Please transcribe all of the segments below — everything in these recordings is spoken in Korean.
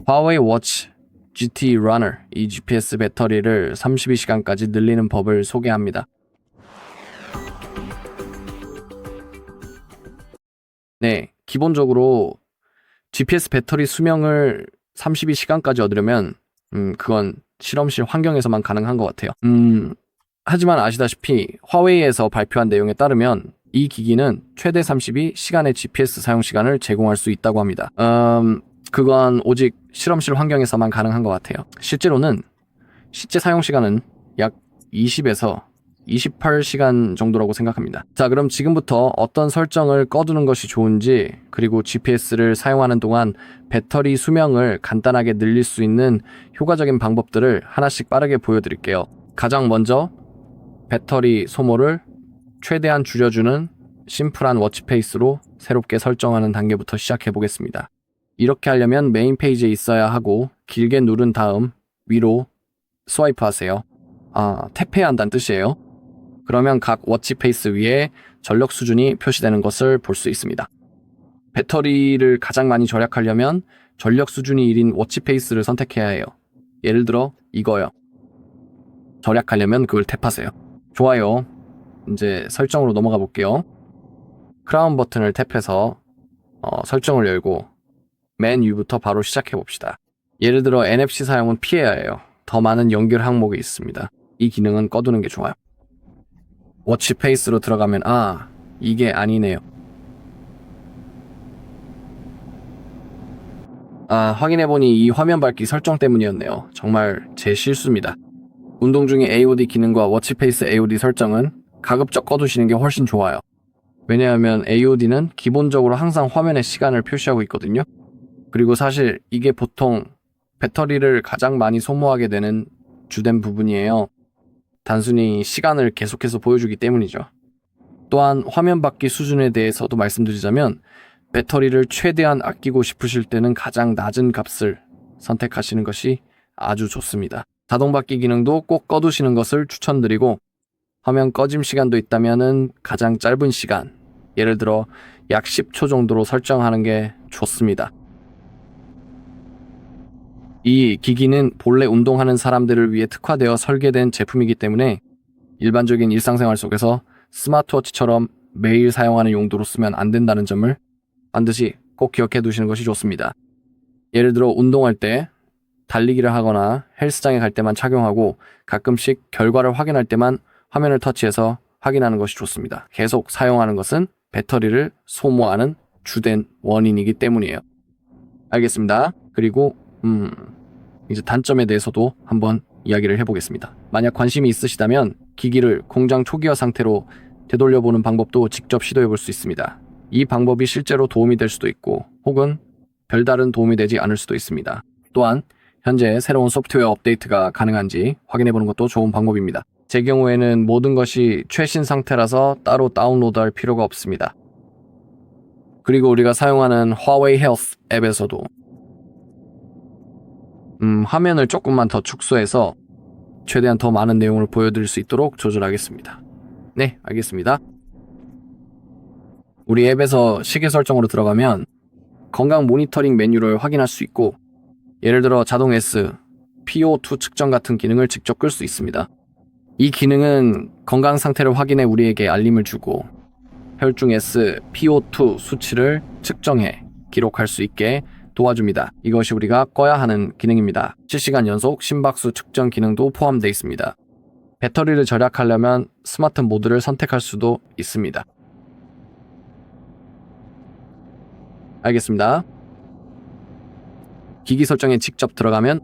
화웨이 워치 GT 러너 이 GPS 배터리를 32시간까지 늘리는 법을 소개합니다. 네, 기본적으로 GPS 배터리 수명을 32시간까지 얻으려면 그건 실험실 환경에서만 가능한 것 같아요. 하지만 아시다시피 화웨이에서 발표한 내용에 따르면 이 기기는 최대 32시간의 GPS 사용 시간을 제공할 수 있다고 합니다. 그건 오직 실험실 환경에서만 가능한 것 같아요. 실제로는 실제 사용 시간은 약 20에서 28시간 정도라고 생각합니다. 자, 그럼 지금부터 어떤 설정을 꺼두는 것이 좋은지, 그리고 GPS를 사용하는 동안 배터리 수명을 간단하게 늘릴 수 있는 효과적인 방법들을 하나씩 빠르게 보여드릴게요. 가장 먼저 배터리 소모를 최대한 줄여주는 심플한 워치페이스로 새롭게 설정하는 단계부터 시작해 보겠습니다. 이렇게 하려면 메인 페이지에 있어야 하고 길게 누른 다음 위로 스와이프 하세요. 탭해야 한다는 뜻이에요. 그러면 각 워치페이스 위에 전력 수준이 표시되는 것을 볼 수 있습니다. 배터리를 가장 많이 절약하려면 전력 수준이 1인 워치페이스를 선택해야 해요. 예를 들어 이거요. 절약하려면 그걸 탭하세요. 좋아요. 이제 설정으로 넘어가 볼게요. 크라운 버튼을 탭해서 설정을 열고 맨 위부터 바로 시작해 봅시다. 예를 들어 NFC 사용은 피해야 해요. 더 많은 연결 항목이 있습니다. 이 기능은 꺼두는 게 좋아요. 워치페이스로 들어가면 이게 아니네요. 확인해보니 이 화면 밝기 설정 때문이었네요. 정말 제 실수입니다. 운동 중에 AOD 기능과 워치페이스 AOD 설정은 가급적 꺼두시는 게 훨씬 좋아요. 왜냐하면 AOD는 기본적으로 항상 화면에 시간을 표시하고 있거든요. 그리고 사실 이게 보통 배터리를 가장 많이 소모하게 되는 주된 부분이에요. 단순히 시간을 계속해서 보여주기 때문이죠. 또한 화면 밝기 수준에 대해서도 말씀드리자면 배터리를 최대한 아끼고 싶으실 때는 가장 낮은 값을 선택하시는 것이 아주 좋습니다. 자동 밝기 기능도 꼭 꺼두시는 것을 추천드리고, 화면 꺼짐 시간도 있다면 가장 짧은 시간, 예를 들어 약 10초 정도로 설정하는 게 좋습니다. 이 기기는 본래 운동하는 사람들을 위해 특화되어 설계된 제품이기 때문에 일반적인 일상생활 속에서 스마트워치처럼 매일 사용하는 용도로 쓰면 안 된다는 점을 반드시 꼭 기억해 두시는 것이 좋습니다. 예를 들어 운동할 때, 달리기를 하거나 헬스장에 갈 때만 착용하고 가끔씩 결과를 확인할 때만 화면을 터치해서 확인하는 것이 좋습니다. 계속 사용하는 것은 배터리를 소모하는 주된 원인이기 때문이에요. 알겠습니다. 그리고 이제 단점에 대해서도 한번 이야기를 해보겠습니다. 만약 관심이 있으시다면 기기를 공장 초기화 상태로 되돌려보는 방법도 직접 시도해볼 수 있습니다. 이 방법이 실제로 도움이 될 수도 있고 혹은 별다른 도움이 되지 않을 수도 있습니다. 또한 현재 새로운 소프트웨어 업데이트가 가능한지 확인해보는 것도 좋은 방법입니다. 제 경우에는 모든 것이 최신 상태라서 따로 다운로드할 필요가 없습니다. 그리고 우리가 사용하는 화웨이 헬스 앱에서도 화면을 조금만 더 축소해서 최대한 더 많은 내용을 보여드릴 수 있도록 조절하겠습니다. 네, 알겠습니다. 우리 앱에서 시계 설정으로 들어가면 건강 모니터링 메뉴를 확인할 수 있고, 예를 들어 자동 S, PO2 측정 같은 기능을 직접 끌 수 있습니다. 이 기능은 건강 상태를 확인해 우리에게 알림을 주고 혈중 S, PO2 수치를 측정해 기록할 수 있게 도와줍니다. 이것이 우리가 꺼야 하는 기능입니다. 실시간 연속 심박수 측정 기능도 포함되어 있습니다. 배터리를 절약하려면 스마트 모드를 선택할 수도 있습니다. 알겠습니다. 기기 설정에 직접 들어가면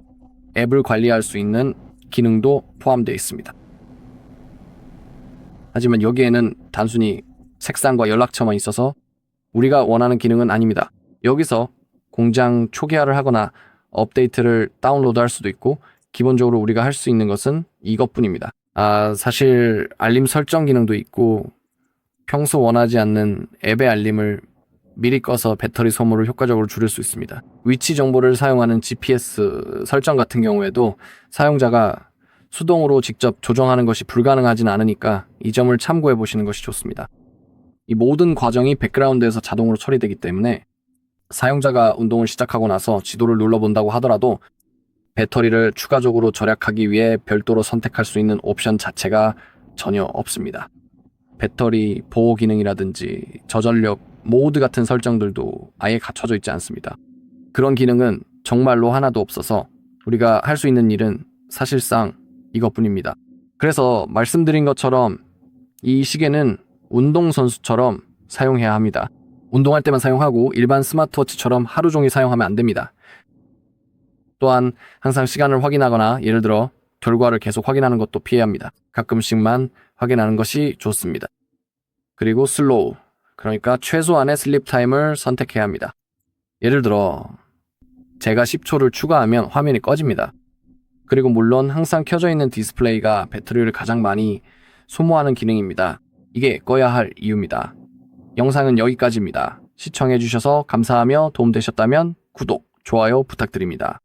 앱을 관리할 수 있는 기능도 포함되어 있습니다. 하지만 여기에는 단순히 색상과 연락처만 있어서 우리가 원하는 기능은 아닙니다. 여기서 공장 초기화를 하거나 업데이트를 다운로드할 수도 있고, 기본적으로 우리가 할 수 있는 것은 이것뿐입니다. 사실 알림 설정 기능도 있고, 평소 원하지 않는 앱의 알림을 미리 꺼서 배터리 소모를 효과적으로 줄일 수 있습니다. 위치 정보를 사용하는 GPS 설정 같은 경우에도 사용자가 수동으로 직접 조정하는 것이 불가능하진 않으니까 이 점을 참고해 보시는 것이 좋습니다. 이 모든 과정이 백그라운드에서 자동으로 처리되기 때문에 사용자가 운동을 시작하고 나서 지도를 눌러본다고 하더라도 배터리를 추가적으로 절약하기 위해 별도로 선택할 수 있는 옵션 자체가 전혀 없습니다. 배터리 보호 기능이라든지 저전력 모드 같은 설정들도 아예 갖춰져 있지 않습니다. 그런 기능은 정말로 하나도 없어서 우리가 할 수 있는 일은 사실상 이것뿐입니다. 그래서 말씀드린 것처럼 이 시계는 운동선수처럼 사용해야 합니다. 운동할 때만 사용하고 일반 스마트워치처럼 하루 종일 사용하면 안 됩니다. 또한 항상 시간을 확인하거나 예를 들어 결과를 계속 확인하는 것도 피해야 합니다. 가끔씩만 확인하는 것이 좋습니다. 그리고 슬로우, 그러니까 최소한의 슬립 타임을 선택해야 합니다. 예를 들어 제가 10초를 추가하면 화면이 꺼집니다. 그리고 물론 항상 켜져 있는 디스플레이가 배터리를 가장 많이 소모하는 기능입니다. 이게 꺼야 할 이유입니다. 영상은 여기까지입니다. 시청해주셔서 감사하며 도움되셨다면 구독, 좋아요 부탁드립니다.